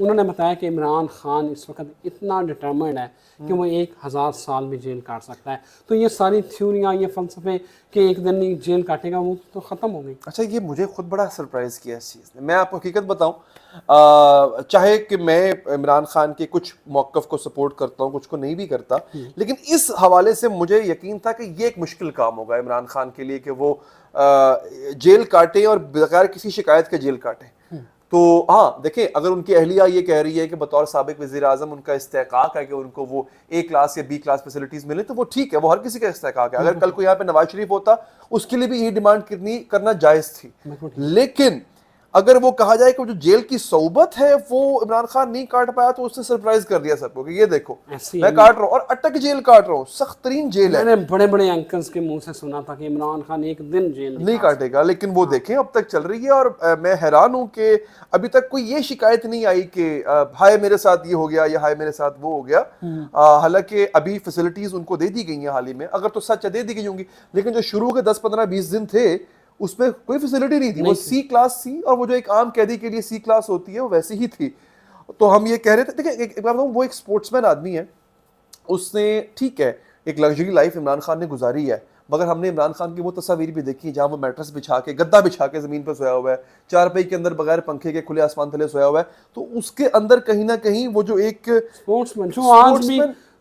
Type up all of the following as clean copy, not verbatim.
انہوں نے بتایا کہ عمران خان اس وقت اتنا ڈٹرمنڈ ہے کہ وہ 1000 سال بھی جیل کاٹ سکتا ہے. تو یہ ساری تھیوریاں، یہ فلسفے کہ ایک دن نہیں جیل کاٹے گا، وہ تو ختم ہو گئی. اچھا، یہ مجھے خود بڑا سرپرائز کیا اس چیز نے. میں آپ کو حقیقت بتاؤں، چاہے کہ میں عمران خان کے کچھ موقف کو سپورٹ کرتا ہوں، کچھ کو نہیں بھی کرتا، لیکن اس حوالے سے مجھے یقین تھا کہ یہ ایک مشکل کام ہوگا عمران خان کے لیے کہ وہ جیل کاٹیں اور بغیر کسی شکایت کے جیل کاٹیں. تو ہاں دیکھیں، اگر ان کی اہلیہ یہ کہہ رہی ہے کہ بطور سابق وزیر اعظم ان کا استحقاق ہے کہ ان کو وہ A کلاس یا B کلاس فیسلٹیز ملیں، تو وہ ٹھیک ہے، وہ ہر کسی کا استحقاق ہے. اگر کل کو یہاں پہ نواز شریف ہوتا، اس کے لیے بھی یہ ڈیمانڈ کرنا جائز تھی. لیکن اگر وہ کہا جائے کہ جو جیل کی صعوبت ہے وہ عمران خان نہیں کاٹ پایا، تو اس نے سرپرائز کر دیا سب کو کہ یہ دیکھو میں کاٹ رہا ہوں، اور اٹک جیل کاٹ رہا ہوں، سخت ترین جیل ہے. میں نے بڑے بڑے اینکرز کے منہ سے سنا تھا کہ عمران خان ایک دن جیل نہیں کاٹے گا، لیکن وہ دیکھیں اب تک چل رہی ہے. اور میں حیران ہوں کہ ابھی تک کوئی یہ شکایت نہیں آئی کہ ہائے میرے ساتھ یہ ہو گیا یا ہائے میرے ساتھ وہ ہو گیا. حالانکہ ابھی فیسلٹیز ان کو دے دی گئی ہیں حال ہی میں، اگر تو سچ دے دی گئی ہوں گی، لیکن جو شروع کے 10 15 20 دن تھے اس میں کوئی فیسلٹی نہیں تھی. وہ C کلاس تھی، اور وہ جو ایک عام قیدی کے لیے C کلاس ہوتی ہے وہ ویسی ہی تھی. تو ہم یہ کہہ رہے تھے، دیکھیں ایک بات بتاؤں، وہ ایک سپورٹس مین آدمی ہے، اس نے ٹھیک ہے ایک لگژری لائف عمران خان نے گزاری ہے، مگر ہم نے عمران خان کی وہ تصاویر بھی دیکھی جہاں وہ میٹرس بچھا کے، گدا بچھا کے زمین پہ سویا ہوا ہے، چارپائی کے اندر بغیر پنکھے کے کھلے آسمان تلے سویا ہوا ہے. تو اس کے اندر کہیں نہ کہیں وہ جو ایک اسپورٹس مین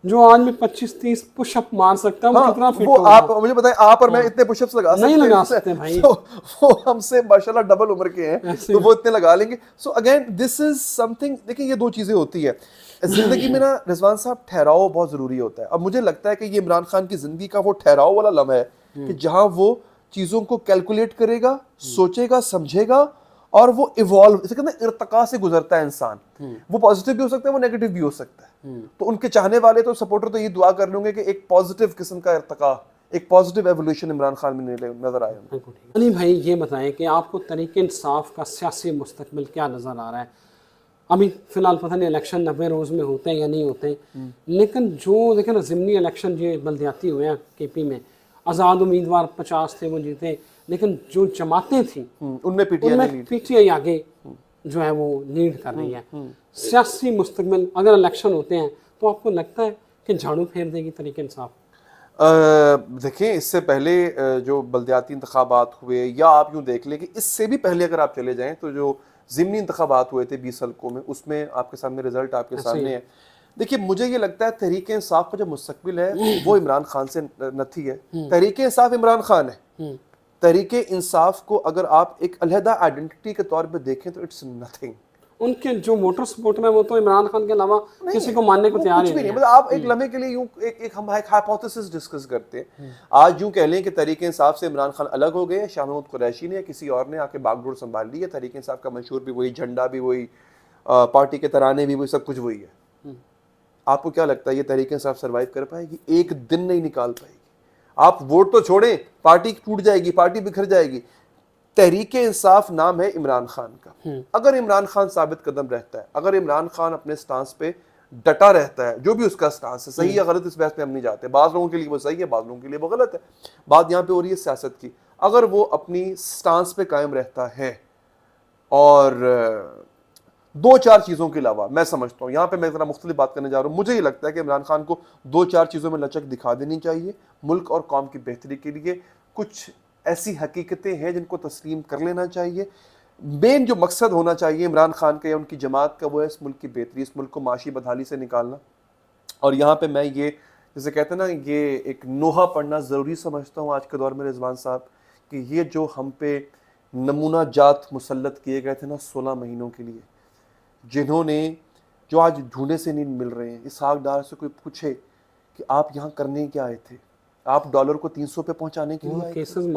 جو آج بھی 25-30 پش اپ مار سکتا ہے، وہ کتنا فٹ وہ ہوگا. آپ مجھے بتائیں، آپ اور میں اتنے پش اپس لگا نہیں لگا سکتے بھائی، وہ ہم سے ماشاءاللہ ڈبل عمر کے ہیں، تو وہ اتنے لگا لیں گے. So again this is some thing. دیکھیں یہ دو چیزیں ہوتی ہیں زندگی میں نا رضوان صاحب، ٹھہراؤ بہت ضروری ہوتا ہے. اب مجھے لگتا ہے کہ یہ عمران خان کی زندگی کا وہ ٹھہراؤ والا لمحہ ہے کہ جہاں وہ چیزوں کو کیلکولیٹ کرے گا، سوچے گا، سمجھے گا، اور وہ ایوالو، اسے کہتے ہیں ارتقاء سے گزرتا ہے انسان. وہ پازیٹیو بھی ہو سکتا ہے، وہ نیگیٹو بھی ہو سکتا ہے. تو ان کے چاہنے والے تو سپورٹر تو یہ دعا کر لیں گے کہ ایک پازیٹیو قسم کا ارتقاء، ایک پازیٹیو ایوولوشن عمران خان میں نظر آئے. علی بھائی یہ بتائیں کہ آپ کو تحریک انصاف کا سیاسی مستقبل کیا نظر آ رہا ہے؟ ابھی فی الحال پتہ نہیں الیکشن 90 روز میں ہوتے ہیں یا نہیں ہوتے، لیکن جو دیکھیں نا ضمنی الیکشن جو بلدیاتی ہوئے ہیں KP میں، آزاد امیدوار 50 تھے، وہ جیتے، لیکن جو جماعتیں تھیں ان میں PTI آگے جو ہے وہ لیڈ کر رہی ہے. سیاسی مستقبل اگر الیکشن ہوتے ہیں تو آپ کو لگتا ہے کہ جھاڑو پھیر دے گی تحریک انصاف؟ دیکھیں اس سے پہلے جو بلدیاتی انتخابات ہوئے، یا آپ یوں دیکھ لیں کہ اس سے بھی پہلے اگر آپ چلے جائیں تو جو ضمنی انتخابات ہوئے تھے 20 حلقوں میں، اس میں آپ کے سامنے رزلٹ آپ کے سامنے ہے. دیکھیے مجھے یہ لگتا ہے تحریک انصاف کا جو مستقبل ہے وہ عمران خان سے نتھی ہے. تحریک انصاف عمران خان ہے. تحریک انصاف کو اگر آپ ایک علیحدہ آئیڈینٹی کے طور پہ دیکھیں تو اٹس نتھنگ. ان کے جو موٹر سپورٹر ہیں وہ تو عمران خان کے علاوہ کسی کو ماننے کو تیار ہی نہیں ہے. مطلب آپ ایک لمحے کے لیے یوں ایک ہم ایک ہائپوتھیسس ڈسکس کرتے ہیں. آج یوں کہہ لیں کہ تحریک انصاف سے عمران خان الگ ہو گئے، شاہ محمود قریشی نے کسی اور نے آ کے باغ ڈور سنبھال لی ہے. تحریک انصاف کا منشور بھی وہی، جھنڈا بھی وہی، پارٹی کے ترانے بھی وہی، سب کچھ وہی ہے. آپ کو کیا لگتا ہے یہ تحریک انصاف سروائیو کر پائے گی؟ ایک دن نہیں نکال پائے گی. آپ ووٹ تو چھوڑیں، پارٹی ٹوٹ جائے گی، پارٹی بکھر جائے گی. تحریک انصاف نام ہے عمران خان کا. اگر عمران خان ثابت قدم رہتا ہے، اگر عمران خان اپنے سٹانس پہ ڈٹا رہتا ہے، جو بھی اس کا سٹانس ہے، صحیح یا غلط اس بحث پہ ہم نہیں جاتے، بعض لوگوں کے لیے وہ صحیح ہے، بعض لوگوں کے لیے وہ غلط ہے، بات یہاں پہ ہو رہی ہے سیاست کی. اگر وہ اپنی سٹانس پہ قائم رہتا ہے، اور 2-4 چیزوں کے علاوہ میں سمجھتا ہوں، یہاں پہ میں ذرا مختلف بات کرنے جا رہا ہوں، مجھے یہ لگتا ہے کہ عمران خان کو 2-4 چیزوں میں لچک دکھا دینی چاہیے. ملک اور قوم کی بہتری کے لیے کچھ ایسی حقیقتیں ہیں جن کو تسلیم کر لینا چاہیے. مین جو مقصد ہونا چاہیے عمران خان کا یا ان کی جماعت کا، وہ ہے اس ملک کی بہتری، اس ملک کو معاشی بدحالی سے نکالنا. اور یہاں پہ میں یہ جیسے کہتے ہیں نا، یہ ایک نوحہ پڑھنا ضروری سمجھتا ہوں آج کے دور میں رضوان صاحب، کہ یہ جو ہم پہ نمونہ جات مسلط کیے گئے تھے نا 16 مہینوں کے لیے، جنہوں نے جو آج ڈھونڈے سے نہیں مل رہے ہیں. اسحاق ڈار سے کوئی پوچھے کہ آپ یہاں کرنے کیا آئے تھے؟ آپ ڈالر کو 300 پہ پہنچانے کے لیے آئے تھے. کیسز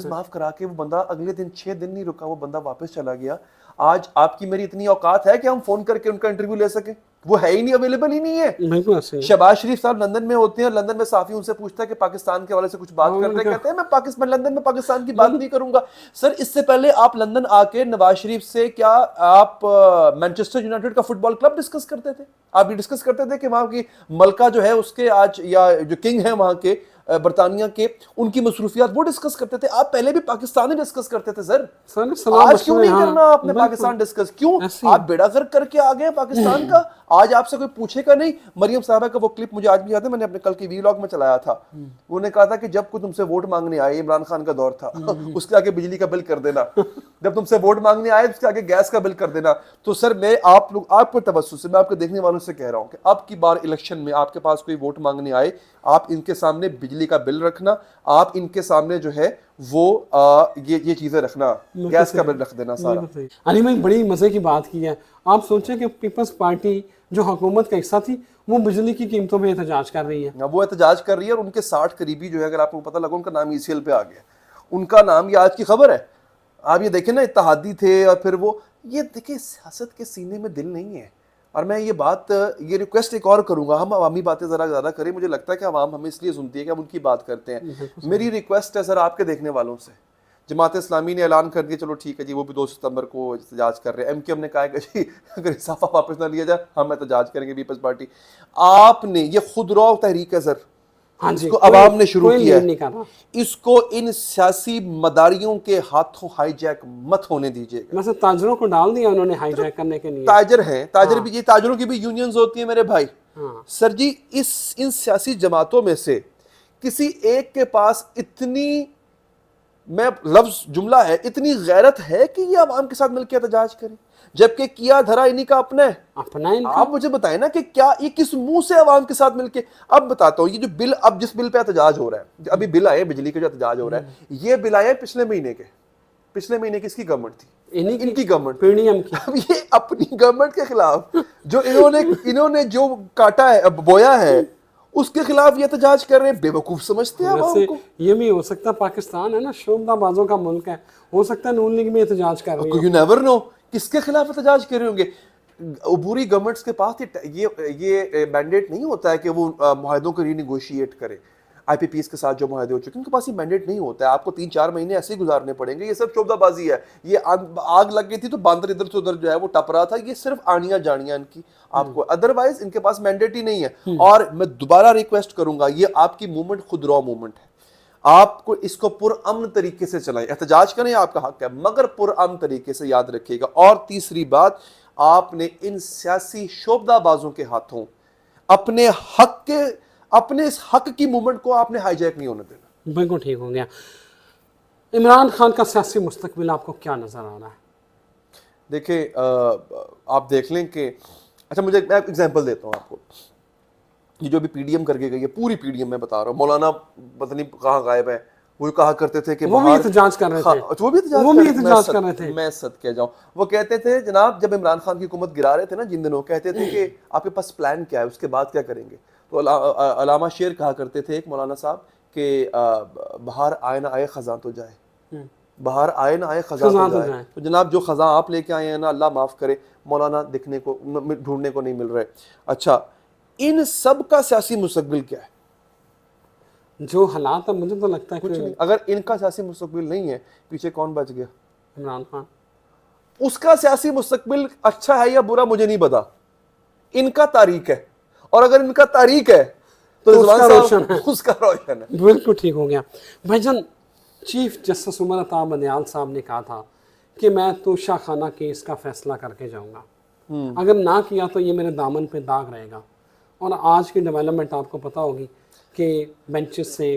معاف کرا کے وہ بندہ اگلے دن 6 دن نہیں رکا، وہ بندہ واپس چلا گیا. آج آپ کی میری اتنی اوقات ہے کہ ہم فون کر کے ان کا انٹرویو لے سکیں؟ وہ ہے ہی نہیں، اویلیبل ہی نہیں ہے. شہباز شریف صاحب لندن میں ہوتے ہیں، لندن میں صحافی ان سے پوچھتا ہے کہ پاکستان کے حوالے سے کچھ بات کرتے ہیں، کہتے ہیں میں لندن میں پاکستان کی بات نہیں کروں گا. سر اس سے پہلے آپ لندن آ کے نواز شریف سے کیا آپ مینچسٹر یونائٹیڈ کا فٹ بال کلب ڈسکس کرتے تھے؟ آپ یہ ڈسکس کرتے تھے کہ وہاں کی ملکہ جو ہے اس کے آج، یا جو کنگ ہے وہاں کے، برطانیہ کے ان کی مصروفیات وہ ڈسکس کرتے تھے. آپ پہلے بھی پاکستانی ڈسکس کرتے تھے سر, آج کیوں نہیں کرنا آپ نے پاکستان ڈسکس؟ کیوں آپ بیڑا غرق کر کے آ گئے پاکستان کا؟ آج آپ سے کوئی پوچھے گا نہیں. مریم صاحبہ کا وہ کلپ مجھے آج بھی یاد ہے, میں نے اپنے کل کی ویلاگ میں چلایا تھا. انہوں نے کہا تھا کہ جب کوئی تم سے ووٹ مانگنے آئے, عمران خان کا دور تھا, اس کے آگے بجلی کا بل کر دینا. جب تم سے ووٹ مانگنے آئے اس کے آگے گیس کا بل کر دینا. تو سر میں آپ لوگ, آپ کو توسط سے میں آپ کے دیکھنے والوں سے کہہ رہا ہوں کہ اب کی بار الیکشن میں آپ کے پاس کوئی ووٹ مانگنے آئے, آپ ان کے سامنے بجلی کا بل رکھنا, آپ ان کے سامنے جو ہے وہ یہ چیزیں رکھنا, گیس کا بل رکھ دینا سارا. علی میں بڑی مزے کی بات کی ہے. آپ سوچیں کہ پیپلز پارٹی جو حکومت کا حصہ تھی وہ بجلی کی قیمتوں میں احتجاج کر رہی ہے. وہ احتجاج کر رہی ہے, اور ان کے 60 قریبی جو ہے, اگر آپ کو پتہ لگا ان کا نام ECL پہ آ گیا. ان کا نام, یہ آج کی خبر ہے, آپ یہ دیکھیں نا, اتحادی تھے اور پھر وہ, یہ دیکھیں سیاست کے سینے میں دل نہیں ہے. اور میں یہ بات, یہ ریکویسٹ ایک اور کروں گا, ہم عوامی باتیں ذرا زیادہ کریں. مجھے لگتا ہے کہ عوام ہمیں اس لیے سنتی ہے کہ ہم ان کی بات کرتے ہیں. میری ریکویسٹ ہے سر آپ کے دیکھنے والوں سے, جماعت اسلامی نے اعلان کر دیا چلو ٹھیک ہے جی, وہ بھی 2 ستمبر کو احتجاج کر رہے ہیں. MQM نے کہا ہے کہ جی اگر استعفیٰ واپس نہ لیا جائے ہم احتجاج کریں گے پیپلز پارٹی. آپ نے, یہ خود رو تحریک ہے سر, اس کو عوام نے شروع کیا ہے, اس کو ان سیاسی مداریوں کے ہاتھوں ہائی جیک مت ہونے دیجیے گا. مثلا تاجروں کو ڈال دیا انہوں نے ہائی جیک کرنے کے لیے. تاجر ہیں, تاجر بھی, یہ تاجروں کی بھی یونینز ہوتی ہیں میرے بھائی. سر جی ان سیاسی جماعتوں میں سے کسی ایک کے پاس اتنی, میں لفظ جملہ ہے, اتنی غیرت ہے کہ یہ عوام کے ساتھ مل کے احتجاج کریں, جبکہ کیا دھرا انہی کا اپنا ہے. آپ مجھے بتائیں نا کہ کیا یہ کس منہ سے عوام کے ساتھ مل کے. اب بتاتا ہوں, یہ جو بل, اب جس بل پہ احتجاج ہو رہا ہے, ابھی بل آئے بجلی کا جو احتجاج ہو رہا ہے, یہ بل آئے پچھلے مہینے کے. پچھلے مہینے کس کی گورنمنٹ تھی؟ ان کی گورنمنٹ. اب یہ اپنی گورنمنٹ کے خلاف جو انہوں نے جو کاٹا ہے, بویا ہے, اس کے خلاف یہ احتجاج کر رہے ہیں. بے وقوف سمجھتے ہیں عوام کو. یہ بھی ہو سکتا ہے, پاکستان ہے نا شعبہ بازوں کا ملک ہے, ہو سکتا ہے نون لیگ میں احتجاج کر رہی ہے. You never know کس کے خلاف احتجاج کر رہے ہوں گے. عبوری گورنمنٹس کے پاس یہ مینڈیٹ نہیں ہوتا ہے کہ وہ معاہدوں کو رینیگوشیٹ کرے. IPPs کے ساتھ جو معاہدے ہو چکے ہیں ان کے پاس یہ مینڈیٹ نہیں ہوتا ہے. آپ کو 3-4 مہینے ایسے ہی گزارنے پڑیں گے. یہ سب شعبہ بازی ہے. یہ آگ لگ گئی تھی تو باندر ادھر سے ادھر جو ہے وہ ٹپ رہا تھا. یہ صرف آنیاں جانیاں ان کی آپ کو, ادروائز ان کے پاس مینڈیٹ ہی نہیں ہے. اور میں دوبارہ ریکویسٹ کروں گا, یہ آپ کی موومنٹ خود رو موومنٹ ہے, آپ کو اس کو پرامن طریقے سے چلائیں. احتجاج کریں, آپ کا حق ہے, مگر پرامن طریقے سے, یاد رکھیے گا. اور تیسری بات, آپ نے ان سیاسی شعبہ بازوں کے ہاتھوں اپنے اس حق کی موومنٹ کو آپ نے ہائی جیک نہیں ہونے دینا. بالکل ٹھیک ہو گیا. عمران خان کا سیاسی مستقبل آپ کو کیا نظر آ رہا ہے؟ دیکھیں آپ دیکھ لیں کہ, اچھا مجھے میں ایگزامپل دیتا ہوں آپ کو. یہ جو بھی PDM کر کے گئی ہے, پوری PDM میں بتا رہا ہوں, مولانا پتہ نہیں کہاں غائب ہے, وہ کہا کرتے تھے کہ وہ بھی احتجاج کر رہے تھے. وہ بھی احتجاج کر رہے تھے. میں صدقے جاؤں, وہ کہتے تھے جناب جب عمران خان کی حکومت گرا رہے تھے نا جن دنوں, کہتے تھے کہ آپ کے پاس پلان کیا ہے, اس کے بعد کیا کریں گے. تو علامہ شیر کہا کرتے تھے ایک مولانا صاحب کہ بہار آئے نہ آئے خزاں تو جائے, بہار آئے نہ آئے خزاں تو جائے. تو جناب جو خزاں آپ لے کے آئے ہیں نا, اللہ معاف کرے, مولانا دکھنے کو ڈھونڈنے کو نہیں مل رہے. اچھا ان سب کا سیاسی مستقبل کیا ہے؟ جو حالات ہیں مجھے تو لگتا ہے کہ اگر ان کا سیاسی مستقبل نہیں ہے, پیچھے کون بچ گیا؟ عمران خان. اس کا سیاسی مستقبل اچھا ہے یا برا مجھے نہیں پتا, ان کا تاریخ ہے, اور اگر ان کا تاریخ ہے تو اس کا روشن ہے. بالکل ٹھیک ہو گیا. بھائی جان, چیف جسٹس عمر عطا بندیال صاحب نے کہا تھا کہ میں توشہ خانہ کیس کا فیصلہ کر کے جاؤں گا, اگر نہ کیا تو یہ میرے دامن پہ داغ رہے گا. اور آج کی ڈیولپمنٹ آپ کو پتہ ہوگی کہ بینچز سے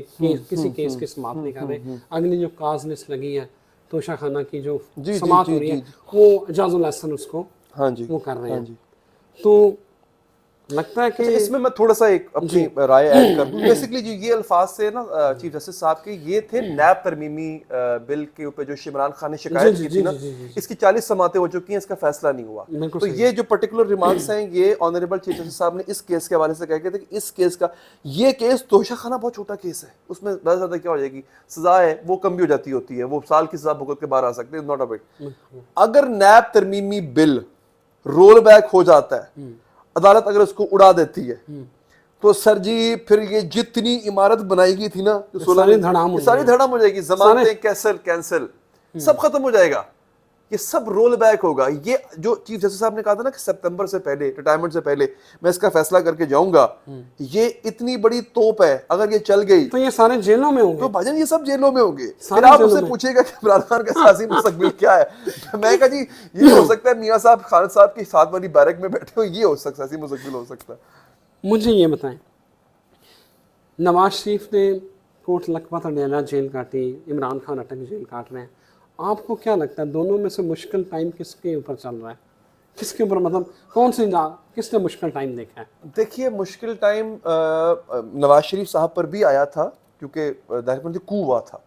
کسی کیس کی سماعت نہیں کر رہے. اگلی جو کاز لسٹ لگی ہے توشہ خانہ کی جو سماعت ہو رہی ہے, وہ اعجاز الاحسن اس کو وہ کر رہے ہیں. تو لگتا ہے کہ اس میں تھوڑا سا ایک اپنی رائے ایڈ کر دوں. بیسکلی جو یہ الفاظ سے نا چیف جسٹس صاحب کے, یہ تھے نیب ترمیمی بل کے اوپر جو عمران خان نے شکایت کی تھی نا, اس کی 40 سماعتیں ہو چکی ہیں, اس کا فیصلہ نہیں ہوا. تو یہ جو پرٹیکولر ریمارکس ہیں یہ آنریبل چیف جسٹس صاحب نے اس کیس کے حوالے سے کہہ کے تھے کہ اس کیس کا, یہ کیس توشہ خانہ بہت چھوٹا کیس ہے, اس میں زیادہ زیادہ کیا ہو جائے گی, سزا ہے وہ کم بھی ہو جاتی ہوتی ہے, وہ سال کی سزا بھگت کے باہر آ سکتے ہیں, ناٹ اے بٹ. اگر نیب ترمیمی بل رول بیک ہو جاتا ہے, عدالت اگر اس کو اڑا دیتی ہے, تو سر جی پھر یہ جتنی عمارت بنائی گئی تھی نا, ساری دھڑام ہو جائے گی, ضمانتیں کینسل سب ختم ہو جائے گا. یہ سب رول بیک ہوگا. یہ جو چیف جسٹس صاحب نے کہا تھا نا کہ سپتمبر سے پہلے, ریٹائرمنٹ سے پہلے میں اس کا فیصلہ کر کے جاؤں گا, یہ اتنی بڑی توپ ہے, اگر یہ چل گئی تو یہ سارے جیلوں میں ہوں تو گے. بھائی جان یہ سب جیلوں میں ہوں گے. پھر سارے آپ جیلوں اسے میں. پوچھے گا کہ عمران خان کا سیاسی مستقبل کیا ہے, میں کہا جی یہ ہو سکتا ہے میاں صاحب خالد صاحب کی ساتھ والی بیرک میں بیٹھے ہو, یہ ہو سکتا ہے سیاسی مستقبل ہو سکتا ہے. مجھے یہ بتائیں, نواز شریف نے کوٹ لکھپت اور نیلا جیل کاٹی, عمران خان اٹک جیل کاٹ رہے ہیں, آپ کو کیا لگتا ہے دونوں میں سے مشکل ٹائم کس کے اوپر چل رہا ہے, کس کے اوپر, مطلب کون سی کس نے مشکل ٹائم دیکھا ہے؟ دیکھیے مشکل ٹائم نواز شریف صاحب پر بھی آیا تھا, کیونکہ ظاہر کو ہوا تھا,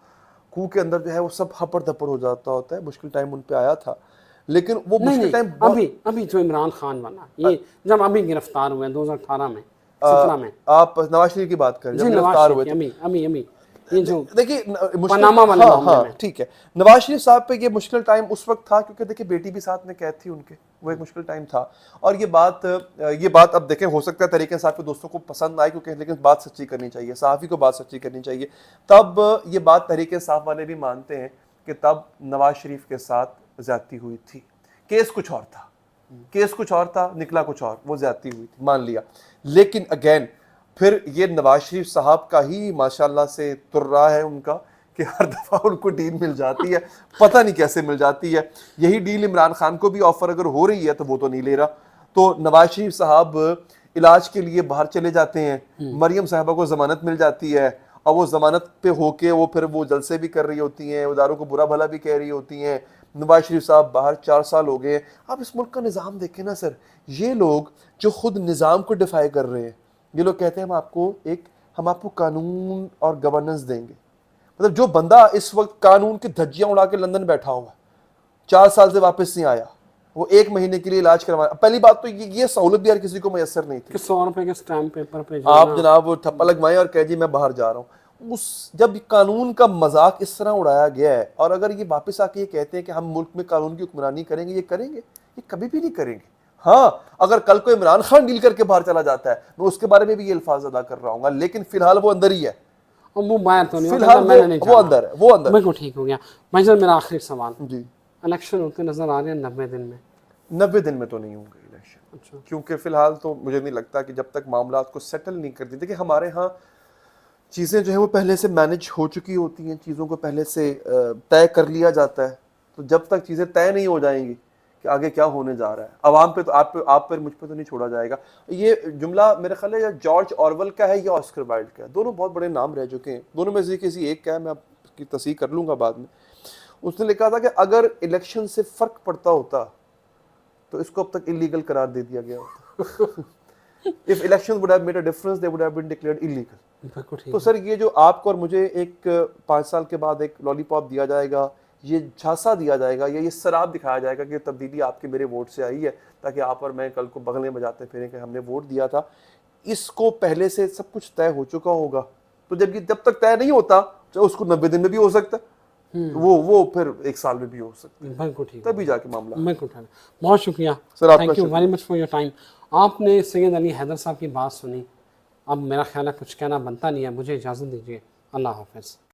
کو کے اندر جو ہے وہ سب ہپڑ دپڑ ہو جاتا ہوتا ہے, مشکل ٹائم ان پہ آیا تھا, لیکن وہ مشکل ٹائم ابھی جو عمران خان والا یہ جب ابھی گرفتار ہوئے 2018 میں 17 میں, آپ نواز شریف کی بات کریں جی جب نواز گرفتار شریف ہوئے کی تھے. ابھی یہ جو دیکھیے پاناما والے معاملے میں, ٹھیک ہے, نواز شریف صاحب پہ یہ مشکل ٹائم اس وقت تھا کیونکہ دیکھیے بیٹی بھی ساتھ میں قید تھی ان کے, وہ ایک مشکل ٹائم تھا. اور یہ بات اب دیکھیں ہو سکتا ہے تحریک انصاف کے دوستوں کو پسند آئے, کیونکہ لیکن بات سچی کرنی چاہیے, صحافی کو بات سچی کرنی چاہیے. تب یہ بات تحریک انصاف والے بھی مانتے ہیں کہ تب نواز شریف کے ساتھ زیادتی ہوئی تھی, کیس کچھ اور تھا, نکلا کچھ اور, وہ زیادتی ہوئی تھی, مان لیا. لیکن اگین پھر یہ نواز شریف صاحب کا ہی ماشاءاللہ سے تر رہا ہے ان کا کہ ہر دفعہ ان کو ڈیل مل جاتی ہے, پتہ نہیں کیسے مل جاتی ہے. یہی ڈیل عمران خان کو بھی آفر اگر ہو رہی ہے تو وہ تو نہیں لے رہا. تو نواز شریف صاحب علاج کے لیے باہر چلے جاتے ہیں, مریم صاحبہ کو ضمانت مل جاتی ہے, اور وہ ضمانت پہ ہو کے وہ پھر وہ جلسے بھی کر رہی ہوتی ہیں, اداروں کو برا بھلا بھی کہہ رہی ہوتی ہیں. نواز شریف صاحب باہر 4 سال ہو گئے. آپ اس ملک کا نظام دیکھیں نا سر, یہ لوگ جو خود نظام کو ڈیفائی کر رہے ہیں, یہ لوگ کہتے ہیں ہم آپ کو قانون اور گورننس دیں گے. مطلب جو بندہ اس وقت قانون کی دھجیاں اڑا کے لندن بیٹھا ہوا ہے, 4 سال سے واپس نہیں آیا, وہ 1 مہینے کے لیے علاج کروایا. پہلی بات تو یہ سہولت بھی ہر کسی کو میسر نہیں تھی کہ 100 روپے کے اسٹیمپ پیپر پہ آپ جناب وہ ٹھپا لگوائیں اور کہہ جی میں باہر جا رہا ہوں. جب قانون کا مذاق اس طرح اڑایا گیا ہے, اور اگر یہ واپس آ کے یہ کہتے ہیں کہ ہم ملک میں قانون کی حکمرانی کریں گے, یہ کبھی بھی نہیں کریں گے. ہاں اگر کل کو عمران خان ڈیل کر کے باہر چلا جاتا ہے میں اس کے بارے میں بھی یہ الفاظ ادا کر رہا ہوں گا, لیکن فی الحال وہ اندر ہی ہے, اور وہ باہر تو نہیں فی ہوتا, الحال میں نے نہیں وہ اندر ہے, وہ اندر. بالکل ٹھیک ہو گیا. بھائی جان میرا آخری سوال, جی, الیکشن ہوتے نظر آ رہے ہیں 90 دن میں؟ 90 دن میں تو نہیں ہوں گے الیکشن, اچھا, کیونکہ فی الحال تو مجھے نہیں لگتا کہ جب تک معاملات کو سیٹل نہیں کر دی. دیکھیں ہمارے ہاں چیزیں جو ہیں وہ پہلے سے مینج ہو چکی ہوتی ہیں, چیزوں کو پہلے سے طے کر لیا جاتا ہے. تو جب تک چیزیں طے نہیں ہو جائیں گی کہ آگے کیا ہونے جا رہا ہے, عوام پہ تو آپ پر مجھ پہ تو نہیں چھوڑا جائے گا. یہ جملہ میرے خیال ہے یا جارج آرویل کا ہے یا آسکر وائلڈ کا ہے, دونوں بہت بڑے نام رہ چکے ہیں, دونوں میں سے کسی ایک کا ہے, میں آپ کی تصحیح کر لوں گا بعد میں. اس نے لکھا تھا کہ اگر الیکشن سے فرق پڑتا ہوتا تو اس کو اب تک انلیگل قرار دے دیا گیا ہوتا. If elections would have made a difference, they would have been declared illegal. تو سر یہ جو آپ کو اور مجھے ایک 5 سال کے بعد ایک لالی پاپ دیا جائے گا, یہ جھانسا دیا جائے گا, یا یہ سراب دکھایا جائے گا کہ تبدیلی آپ کے میرے ووٹ سے آئی ہے, تاکہ آپ اور میں کل کو بغلیں بجاتے پھریں کہ ہم نے ووٹ دیا تھا, اس کو پہلے سے سب کچھ طے ہو چکا ہوگا. تو جب تک طے نہیں ہوتا, چاہے اس کو 90 دن میں بھی ہو سکتا ہے, وہ پھر 1 سال میں بھی ہو سکتا ہے, بالکل ٹھیک, تبھی جا کے معاملہ. بالکل ٹھیک. بہت شکریہ sir, thank you very much for your time. آپ نے سید علی حیدر صاحب کی بات سنی, اب میرا خیال ہے کچھ کہنا بنتا نہیں ہے, مجھے اجازت دیجیے, اللہ حافظ.